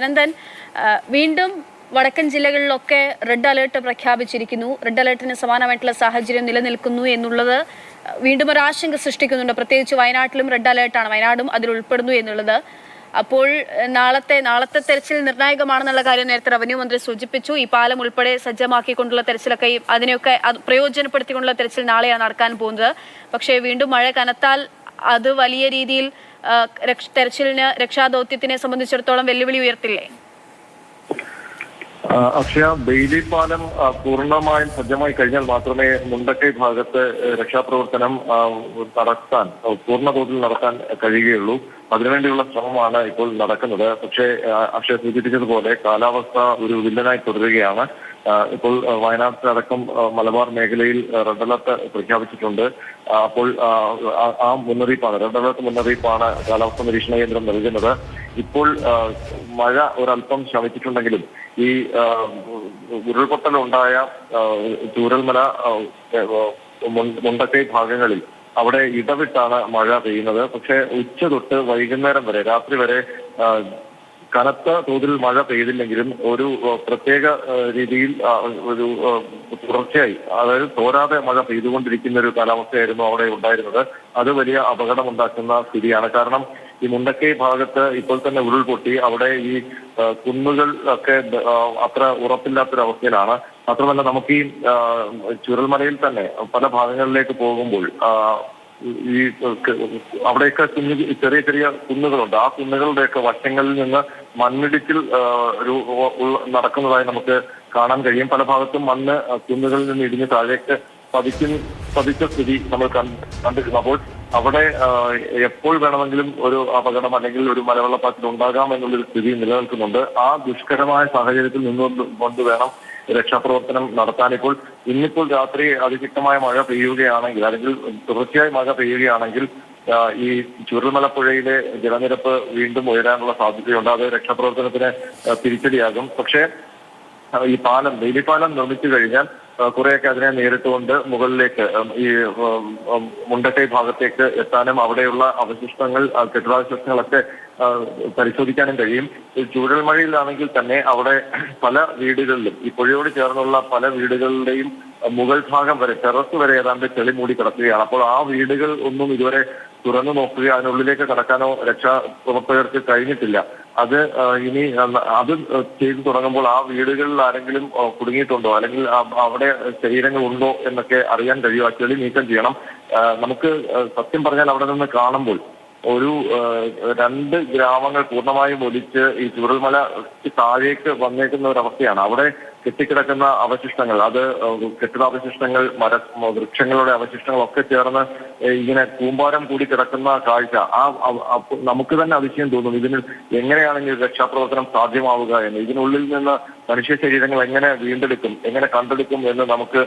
അനന്തൻ, വീണ്ടും വടക്കൻ ജില്ലകളിലൊക്കെ red alert പ്രഖ്യാപിച്ചിരിക്കുന്നു. Red അലേർട്ടിന് സമാനമായിട്ടുള്ള സാഹചര്യം നിലനിൽക്കുന്നു എന്നുള്ളത് വീണ്ടും ഒരു ആശങ്ക സൃഷ്ടിക്കുന്നുണ്ട്. പ്രത്യേകിച്ച് വയനാട്ടിലും റെഡ് അലേർട്ടാണ്, വയനാടും അതിൽ ഉൾപ്പെടുന്നു എന്നുള്ളത്. അപ്പോൾ നാളത്തെ തെരച്ചിൽ നിർണായകമാണെന്നുള്ള കാര്യം നേരത്തെ റവന്യൂ മന്ത്രി സൂചിപ്പിച്ചു. ഈ പാലം ഉൾപ്പെടെ സജ്ജമാക്കിക്കൊണ്ടുള്ള തെരച്ചിലൊക്കെ അതിനെയൊക്കെ പ്രയോജനപ്പെടുത്തിക്കൊണ്ടുള്ള തെരച്ചിൽ നാളെയാണ് നടക്കാൻ പോകുന്നത്. പക്ഷേ വീണ്ടും മഴ കനത്താൽ അത് വലിയ രീതിയിൽ തെരച്ചിലിന്, രക്ഷാദൗത്യത്തിനെ സംബന്ധിച്ചിടത്തോളം വെല്ലുവിളി ഉയർത്തില്ലേ? അക്ഷയ, ബെയിലി പാലം പൂർണ്ണമായും സജ്ജമായി കഴിഞ്ഞാൽ മാത്രമേ മുണ്ടക്കൈ ഭാഗത്ത് രക്ഷാപ്രവർത്തനം നടത്താൻ പൂർണ്ണതോതിൽ നടത്താൻ കഴിയുകയുള്ളൂ. അതിനുവേണ്ടിയുള്ള ശ്രമമാണ് ഇപ്പോൾ നടക്കുന്നത്. പക്ഷേ അക്ഷയ സൂചിപ്പിച്ചതുപോലെ കാലാവസ്ഥ ഒരു വില്ലനായി തുടരുകയാണ്. ഇപ്പോൾ വയനാട്ടിലടക്കം മലബാർ മേഖലയിൽ റെഡ് അലർട്ട് പ്രഖ്യാപിച്ചിട്ടുണ്ട്. അപ്പോൾ ആ മുന്നറിയിപ്പാണ്, റെഡ് അലർട്ട് മുന്നറിയിപ്പാണ് കാലാവസ്ഥാ നിരീക്ഷണ കേന്ദ്രം നൽകുന്നത്. ഇപ്പോൾ മഴ ഒരല്പം ശമിച്ചിട്ടുണ്ടെങ്കിലും ഈ ഉരുൾപൊട്ടലുണ്ടായ ചൂരൽമല, മുണ്ടക്കൈ ഭാഗങ്ങളിൽ അവിടെ ഇടവിട്ടാണ് മഴ പെയ്യുന്നത്. പക്ഷേ ഉച്ച തൊട്ട് വൈകുന്നേരം വരെ, രാത്രി വരെ കനത്ത തോതിൽ മഴ പെയ്തില്ലെങ്കിലും ഒരു പ്രത്യേക രീതിയിൽ ഒരു തുടർച്ചയായി, അതായത് തോരാതെ മഴ പെയ്തുകൊണ്ടിരിക്കുന്ന ഒരു കാലാവസ്ഥയായിരുന്നു അവിടെ ഉണ്ടായിരുന്നത്. അത് വലിയ അപകടമുണ്ടാക്കുന്ന സ്ഥിതിയാണ്. കാരണം ഈ മുണ്ടക്കൈ ഭാഗത്ത് ഇപ്പോൾ തന്നെ ഉരുൾപൊട്ടി. അവിടെ ഈ കുന്നുകൾ ഒക്കെ അത്ര ഉറപ്പില്ലാത്തൊരവസ്ഥയിലാണ്. മാത്രമല്ല, നമുക്ക് ഈ ചുരൽമലയിൽ തന്നെ പല ഭാഗങ്ങളിലേക്ക് പോകുമ്പോൾ ഈ അവിടെയൊക്കെ ചെറിയ ചെറിയ കുന്നുകളുണ്ട്. ആ കുന്നുകളുടെയൊക്കെ വശങ്ങളിൽ നിന്ന് മണ്ണിടിച്ചിൽ നടക്കുന്നതായി നമുക്ക് കാണാൻ കഴിയും. പല ഭാഗത്തും മണ്ണ് കുന്നുകളിൽ നിന്ന് ഇടിഞ്ഞ് താഴേക്ക് പതിച്ച സ്ഥിതി നമ്മൾ കണ്ടിരുന്നു. അപ്പോൾ അവിടെ എപ്പോൾ വേണമെങ്കിലും ഒരു അപകടം അല്ലെങ്കിൽ ഒരു മലവെള്ളപ്പാച്ചിൽ ഉണ്ടാകാം എന്നുള്ളൊരു സ്ഥിതി നിലനിൽക്കുന്നുണ്ട്. ആ ദുഷ്കരമായ സാഹചര്യത്തിൽ നിന്നുകൊണ്ട് വേണം രക്ഷാപ്രവർത്തനം നടത്താൻ. ഇന്നിപ്പോൾ രാത്രി അതിശക്തമായ മഴ പെയ്യുകയാണെങ്കിൽ, അല്ലെങ്കിൽ തുടർച്ചയായി മഴ പെയ്യുകയാണെങ്കിൽ ഈ ചുരുൾമലപ്പുഴയിലെ ജലനിരപ്പ് വീണ്ടും ഉയരാനുള്ള സാധ്യതയുണ്ട്. അത് രക്ഷാപ്രവർത്തനത്തിന് തിരിച്ചടിയാകും. പക്ഷേ ഈ പാലം, ബെയിലി പാലം നിർമ്മിച്ചു കഴിഞ്ഞാൽ കുറെയൊക്കെ അതിനെ നേരിട്ടുകൊണ്ട് മുകളിലേക്ക് ഈ മുണ്ടക്കൈ ഭാഗത്തേക്ക് എത്താനും അവിടെയുള്ള അവശിഷ്ടങ്ങൾ, കെട്ടിടാവശിഷ്ടങ്ങളൊക്കെ പരിശോധിക്കാനും കഴിയും. ചൂരൽമഴയിലാണെങ്കിൽ തന്നെ അവിടെ പല വീടുകളിലും, ഈ പുഴയോട് ചേർന്നുള്ള പല വീടുകളുടെയും മുകൾ ഭാഗം വരെ, ടെറസ് വരെ ഏതാണ്ട് ചെളി മൂടി കിടക്കുകയാണ്. അപ്പോൾ ആ വീടുകൾ ഒന്നും ഇതുവരെ തുറന്നു നോക്കുകയോ അതിനുള്ളിലേക്ക് കടക്കാനോ രക്ഷാപ്രവർത്തകർക്ക് കഴിഞ്ഞിട്ടില്ല. അത് ഇനി അത് ചെയ്തു തുടങ്ങുമ്പോൾ ആ വീടുകളിൽ ആരെങ്കിലും കുടുങ്ങിയിട്ടുണ്ടോ, അല്ലെങ്കിൽ അവിടെ ശരീരങ്ങൾ ഉണ്ടോ എന്നൊക്കെ അറിയാൻ കഴിയും. ആ ചെളി നീക്കം ചെയ്യണം. നമുക്ക് സത്യം പറഞ്ഞാൽ അവിടെ നിന്ന് കാണുമ്പോൾ ഒരു 2 ഗ്രാമങ്ങൾ പൂർണ്ണമായും ഒലിച്ച് ഈ ചുരുൾമല താഴേക്ക് വന്നേക്കുന്ന ഒരവസ്ഥയാണ്. അവിടെ കെട്ടിക്കിടക്കുന്ന അവശിഷ്ടങ്ങൾ, അത് കെട്ടിടാവശിഷ്ടങ്ങൾ, വൃക്ഷങ്ങളുടെ അവശിഷ്ടങ്ങളൊക്കെ ചേർന്ന് ഇങ്ങനെ കൂമ്പാരം കൂടി കിടക്കുന്ന കാഴ്ച നമുക്ക് തന്നെ അതിശയം തോന്നും. ഇതിന് എങ്ങനെയാണെങ്കിൽ രക്ഷാപ്രവർത്തനം സാധ്യമാവുക എന്ന്. ഇതിനുള്ളിൽ നിന്ന് മനുഷ്യ ശരീരങ്ങൾ എങ്ങനെ വീണ്ടെടുക്കും, എങ്ങനെ കണ്ടെടുക്കും എന്ന് നമുക്ക്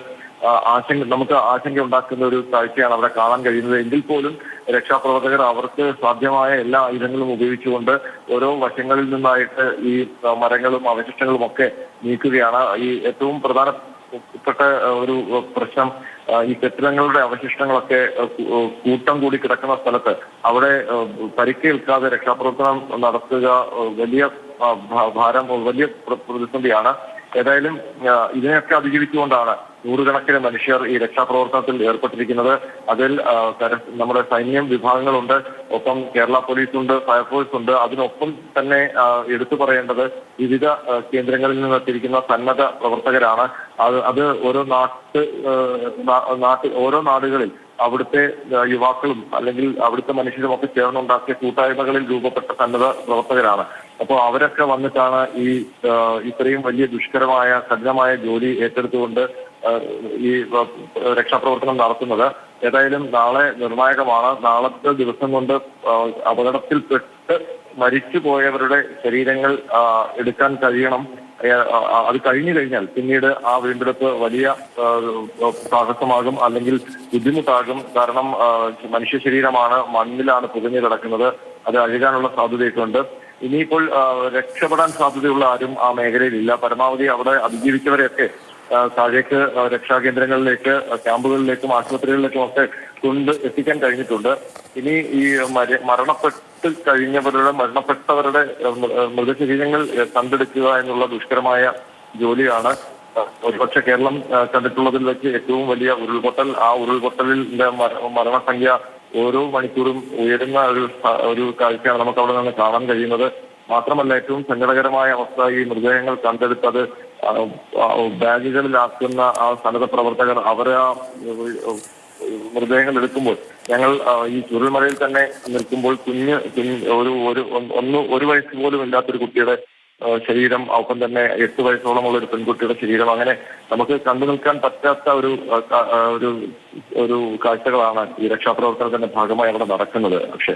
ആശങ്ക ഉണ്ടാക്കുന്ന ഒരു കാഴ്ചയാണ് അവിടെ കാണാൻ കഴിയുന്നത്. എങ്കിൽ പോലും രക്ഷാപ്രവർത്തകർ അവർക്ക് സാധ്യമായ എല്ലാ ആയുധങ്ങളും ഉപയോഗിച്ചുകൊണ്ട് ഓരോ വശങ്ങളിൽ നിന്നായിട്ട് ഈ മരങ്ങളും അവശിഷ്ടങ്ങളും ഒക്കെ നീക്കുകയാണ്. ഈ ഏറ്റവും പ്രധാനപ്പെട്ട ഒരു പ്രശ്നം, ഈ കെട്ടിടങ്ങളുടെ അവശിഷ്ടങ്ങളൊക്കെ കൂട്ടം കൂടി കിടക്കുന്ന സ്ഥലത്ത് അവിടെ പരിക്കേൽക്കാതെ രക്ഷാപ്രവർത്തനം നടത്തുക വലിയ ഭാരം, വലിയ പ്രതിസന്ധിയാണ്. ഏതായാലും ഇതിനെയൊക്കെ അതിജീവിച്ചുകൊണ്ടാണ് നൂറുകണക്കിന് മനുഷ്യർ ഈ രക്ഷാപ്രവർത്തനത്തിൽ ഏർപ്പെട്ടിരിക്കുന്നത്. അതിൽ നമ്മുടെ സൈന്യം വിഭാഗങ്ങളുണ്ട്, ഒപ്പം കേരള പോലീസുണ്ട്, ഫയർഫോഴ്സ് ഉണ്ട്. അതിനൊപ്പം തന്നെ എടുത്തു പറയേണ്ടത് വിവിധ കേന്ദ്രങ്ങളിൽ നിന്നെത്തിയിരിക്കുന്ന സന്നദ്ധ പ്രവർത്തകരാണ്. അത് ഓരോ നാടുകളിൽ അവിടുത്തെ യുവാക്കളും അല്ലെങ്കിൽ അവിടുത്തെ മനുഷ്യരും ഒക്കെ ചേർന്നുണ്ടാക്കിയ കൂട്ടായ്മകളിൽ രൂപപ്പെട്ട സന്നദ്ധ പ്രവർത്തകരാണ്. അപ്പോൾ അവരൊക്കെ വന്നിട്ടാണ് ഈ ഇത്രയും വലിയ ദുഷ്കരമായ കഠിനമായ ജോലി ഏറ്റെടുത്തുകൊണ്ട് ഈ രക്ഷാപ്രവർത്തനം നടത്തുന്നത്. ഏതായാലും നാളെ നിർണായകമാണ്. നാളത്തെ ദിവസം കൊണ്ട് അപകടത്തിൽപ്പെട്ട് മരിച്ചു പോയവരുടെ ശരീരങ്ങൾ എടുക്കാൻ കഴിയണം. അത് കഴിഞ്ഞു കഴിഞ്ഞാൽ പിന്നീട് ആ വീണ്ടെടുപ്പ് വലിയ സാഹസമാകും, അല്ലെങ്കിൽ ബുദ്ധിമുട്ടാകും. കാരണം മനുഷ്യ ശരീരമാണ്, മണ്ണിലാണ് പുകഞ്ഞു കിടക്കുന്നത്. അത് അഴുകാനുള്ള സാധ്യതയൊക്കെ ഉണ്ട്. ഇനിയിപ്പോൾ രക്ഷപ്പെടാൻ സാധ്യതയുള്ള ആരും ആ മേഖലയിലില്ല. പരമാവധി അവിടെ അതിജീവിച്ചവരെയൊക്കെ താഴേക്ക് രക്ഷാകേന്ദ്രങ്ങളിലേക്ക്, ക്യാമ്പുകളിലേക്കും ആശുപത്രികളിലേക്കും ഒക്കെ എത്തിക്കാൻ കഴിഞ്ഞിട്ടുണ്ട്. ഇനി ഈ മരണപ്പെട്ടവരുടെ മൃതശരീരങ്ങൾ കണ്ടെടുക്കുക എന്നുള്ള ദുഷ്കരമായ ജോലിയാണ് ഒരുപക്ഷെ കേരളം കണ്ടിട്ടുള്ളതിൽ വെച്ച് ഏറ്റവും വലിയ ഉരുൾപൊട്ടൽ. ആ ഉരുൾപൊട്ടലിന്റെ മരണസംഖ്യ ഓരോ മണിക്കൂറും ഉയരുന്ന ഒരു കാഴ്ചയാണ് നമുക്ക് അവിടെ നിന്ന് കാണാൻ കഴിയുന്നത്. മാത്രമല്ല, ഏറ്റവും സങ്കടകരമായ അവസ്ഥ, ഈ മൃതദേഹങ്ങൾ കണ്ടെടുത്തത് ബാഗുകളിലാക്കുന്ന ആ സന്നദ്ധ പ്രവർത്തകർ അവരെ ആ മൃതദേഹങ്ങൾ എടുക്കുമ്പോൾ ഞങ്ങൾ ഈ ചുരുൾമലയിൽ തന്നെ നിൽക്കുമ്പോൾ ഒരു വയസ്സ് പോലും ഇല്ലാത്തൊരു കുട്ടിയുടെ ശരീരം, ഒപ്പം തന്നെ 8 വയസ്സോളമുള്ള ഒരു പെൺകുട്ടിയുടെ ശരീരം, അങ്ങനെ നമുക്ക് കണ്ടു നിൽക്കാൻ പറ്റാത്ത ഒരു കാഴ്ചകളാണ് ഈ രക്ഷാപ്രവർത്തനത്തിന്റെ ഭാഗമായി അവിടെ നടക്കുന്നത്. പക്ഷേ